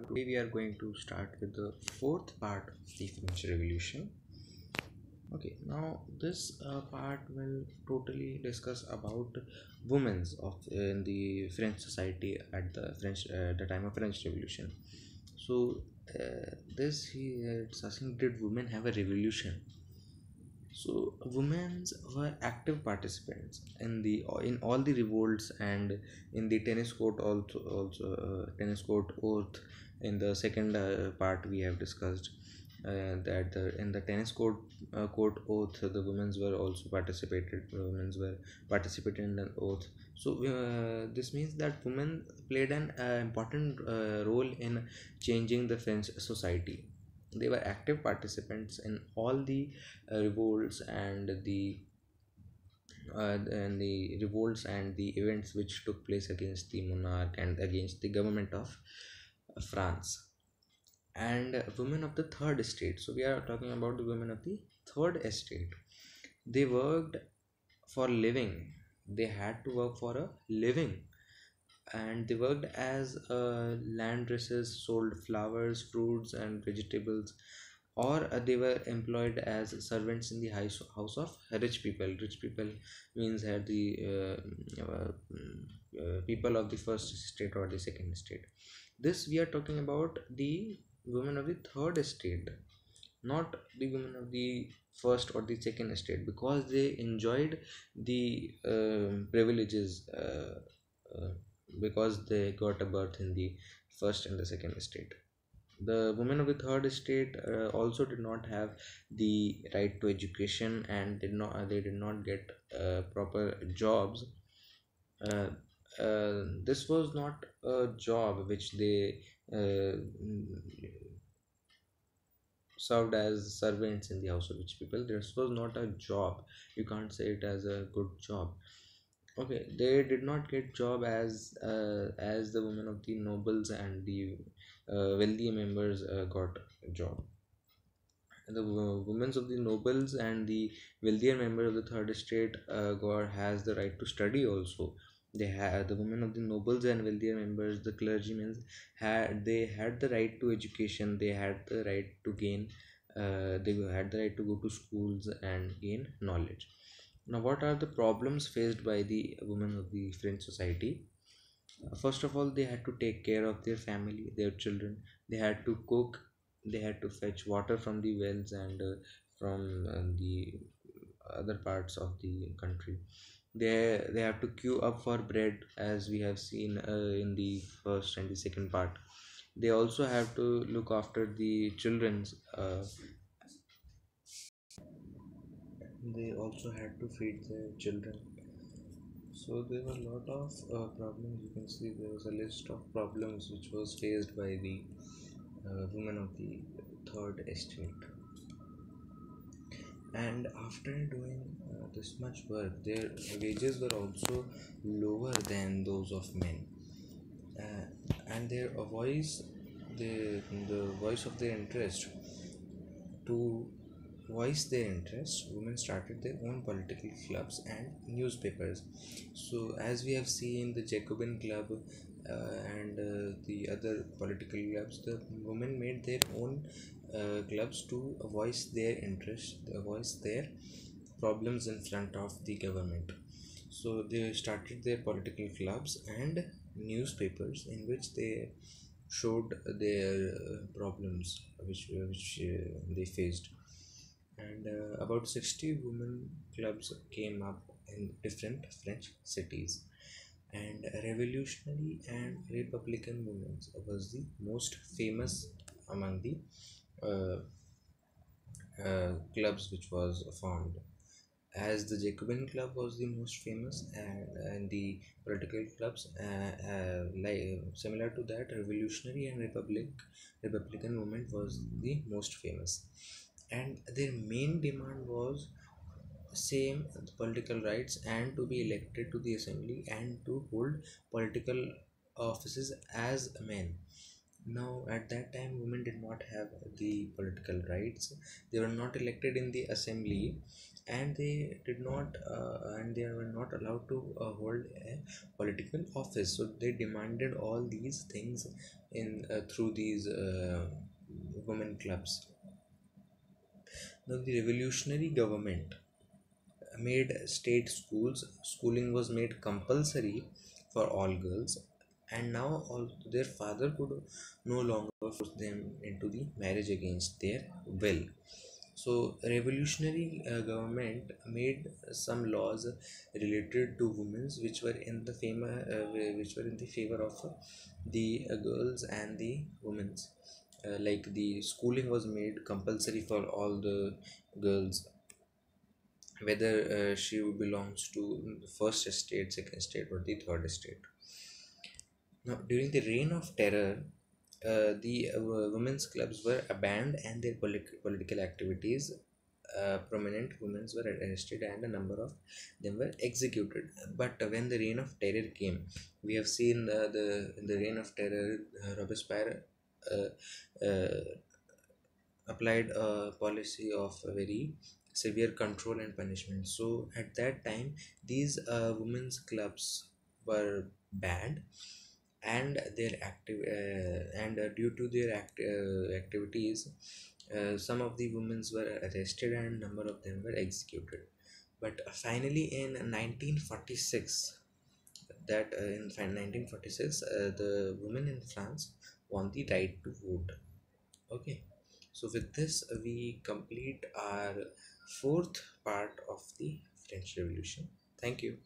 Today we are going to start with the fourth part of the French Revolution. Okay, now this part will totally discuss about women's of in the French society at the time of French Revolution. So this he it's asking, did women have a revolution? So women were active participants in all the revolts and in the tennis court also tennis court oath. In the second part we have discussed that in the tennis court oath the women were also participated in an oath. So this means that women played an important role in changing the French society. They were active participants in all the revolts and the revolts and the events which took place against the monarch and against the government of France. And women of the third estate, so we are talking about the women of the third estate. They worked for living. They had to work for a living, and they worked as landresses, sold flowers, fruits and vegetables, or they were employed as servants in the house of rich people. Rich people means had the people of the first estate or the second estate. This we are talking about the women of the third estate, not the women of the first or the second estate, because they enjoyed the privileges because they got a birth in the first and the second estate. The women of the third estate also did not have the right to education, and they did not get proper jobs. uh, this was not a job which they uh, served as servants in the house of rich people. This was not a job. You can't say it as a good job. Okay, they did not get job as the women of the nobles and the wealthy members got a job. The women of the nobles and the wealthier member of the third estate got has the right to study also. They had the women of the nobles and wealthier members, the clergymen, had the right to education. They had the right to gain they had the right to go to schools and gain knowledge. Now, what are the problems faced by the women of the French society? First of all, they had to take care of their family, their children. They had to cook. They had to fetch water from the wells and from the other parts of the country. They have to queue up for bread, as we have seen in the first and the second part. They also have to look after the children's. They also had to feed their children. So there were a lot of problems. You can see there was a list of problems which was faced by the women of the third estate. And after doing this much work, their wages were also lower than those of men. And their voice, the voice of their interest, to voice their interests, women started their own political clubs and newspapers. So, as we have seen, the Jacobin Club and the other political clubs, the women made their own clubs to voice their interests, voice their problems in front of the government. So, they started their political clubs and newspapers in which they showed their problems which they faced. And about 60 women clubs came up in different French cities. And revolutionary and republican women was the most famous among the uh, clubs which was formed, as the Jacobin Club was the most famous, and the political clubs like similar to that, revolutionary and republican movement was the most famous. And their main demand was same political rights and to be elected to the assembly and to hold political offices as men. Now, at that time, women did not have the political rights. They were not elected in the assembly, and they were not allowed to hold a political office. So they demanded all these things in through these women clubs. Now, the revolutionary government made state schooling was made compulsory for all girls, and now all their father could no longer force them into the marriage against their will. So revolutionary government made some laws related to women which were in the favor of the girls and the women. Like the schooling was made compulsory for all the girls, whether she belongs to the first estate, second estate, or the third estate. Now, during the reign of terror, the women's clubs were abandoned and their political activities. Prominent women were arrested and a number of them were executed. But when the reign of terror came, we have seen the in the reign of terror, Robespierre uh, uh, applied a policy of a very severe control and punishment. So at that time, these women's clubs were banned, and due to their activities, some of the women were arrested and number of them were executed. But finally, in 1946, 1946, the women in France won the right to vote. Okay, so with this, we complete our fourth part of the French Revolution. Thank you.